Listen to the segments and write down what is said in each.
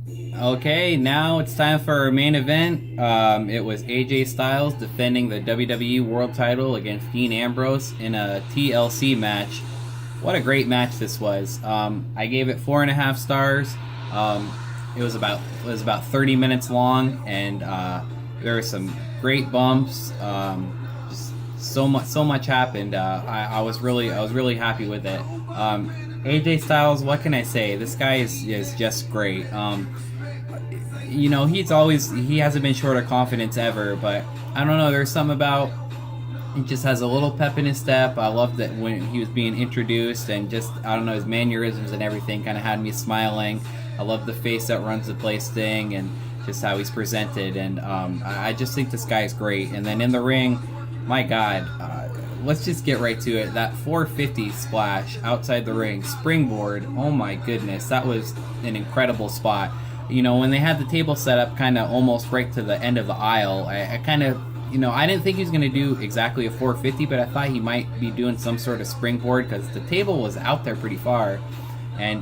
Okay, now it's time for our main event. It was AJ Styles defending the WWE World Title against Dean Ambrose in a TLC match. What a great match this was. I gave it 4.5 stars. It was about 30 minutes long, and there were some great bumps. Just so much happened. I was really happy with it. AJ Styles, what can I say? This guy is just great. He hasn't been short of confidence ever, but I don't know, there's something about, he just has a little pep in his step. I loved that when he was being introduced, and just, I don't know, his mannerisms and everything kind of had me smiling. I love the face that runs the place thing, and just how he's presented, and I just think this guy is great. And then in the ring, my God, let's just get right to it. That 450 splash outside the ring, springboard, oh my goodness, that was an incredible spot. When they had the table set up kind of almost right to the end of the aisle, I kind of, I didn't think he was going to do exactly a 450, but I thought he might be doing some sort of springboard because the table was out there pretty far. And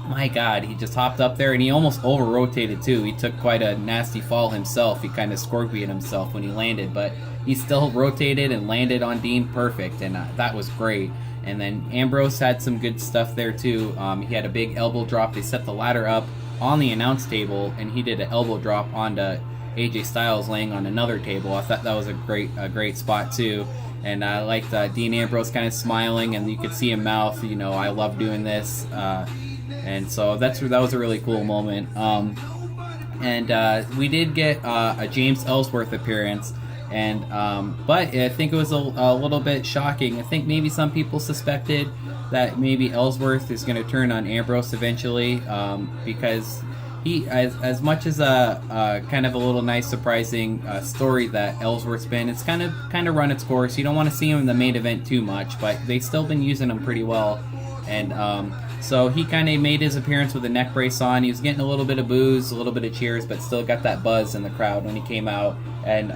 my God, he just hopped up there, and he almost over-rotated too. He took quite a nasty fall himself. He kind of scorpioned himself when he landed, but he still rotated and landed on Dean perfect, and that was great. And then Ambrose had some good stuff there too. He had a big elbow drop. They set the ladder up on the announce table, and he did an elbow drop onto AJ Styles laying on another table. I thought that was a great spot too. And I liked Dean Ambrose kind of smiling, and you could see him mouth, I love doing this. And so that was a really cool moment. And we did get a James Ellsworth appearance, and but I think it was a little bit shocking. I think maybe some people suspected that maybe Ellsworth is going to turn on Ambrose eventually, because he, as much as a kind of a little nice surprising story that Ellsworth's been, it's kind of run its course. You don't want to see him in the main event too much, but they've still been using him pretty well. And so he kind of made his appearance with a neck brace on. He was getting a little bit of boos, a little bit of cheers, but still got that buzz in the crowd when he came out. And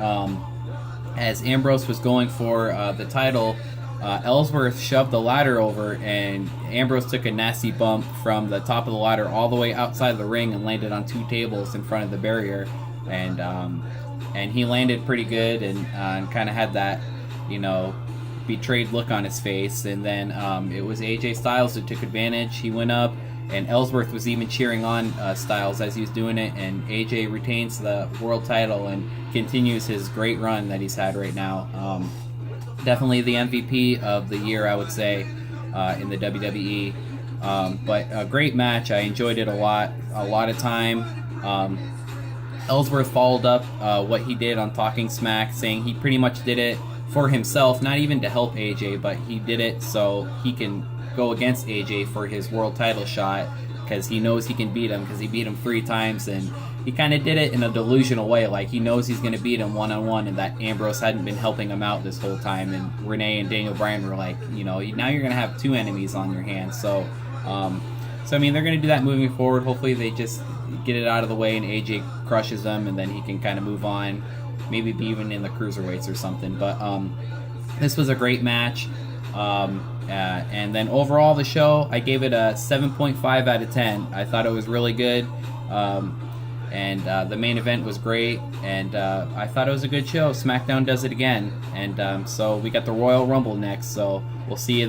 as Ambrose was going for the title, Ellsworth shoved the ladder over, and Ambrose took a nasty bump from the top of the ladder all the way outside of the ring and landed on two tables in front of the barrier. And he landed pretty good, and kind of had that, betrayed look on his face. And then it was AJ Styles who took advantage. He went up, and Ellsworth was even cheering on Styles as he was doing it, and AJ retains the world title and continues his great run that he's had right now. Definitely the MVP of the year, I would say, in the WWE. But a great match. I enjoyed it a lot of time. Ellsworth followed up what he did on Talking Smack, saying he pretty much did it for himself, not even to help AJ, but he did it so he can go against AJ for his world title shot, because he knows he can beat him, because he beat him 3 times, and he kind of did it in a delusional way, like he knows he's going to beat him one-on-one, and that Ambrose hadn't been helping him out this whole time. And Renee and Daniel Bryan were like, now you're going to have 2 enemies on your hands. So I mean, they're going to do that moving forward. Hopefully they just get it out of the way and AJ crushes them, and then he can kind of move on, maybe be even in the cruiserweights or something. But this was a great match. And then overall the show, I gave it a 7.5 out of 10. I thought it was really good. And the main event was great, and I thought it was a good show. SmackDown does it again, and so we got the Royal Rumble next, so we'll see you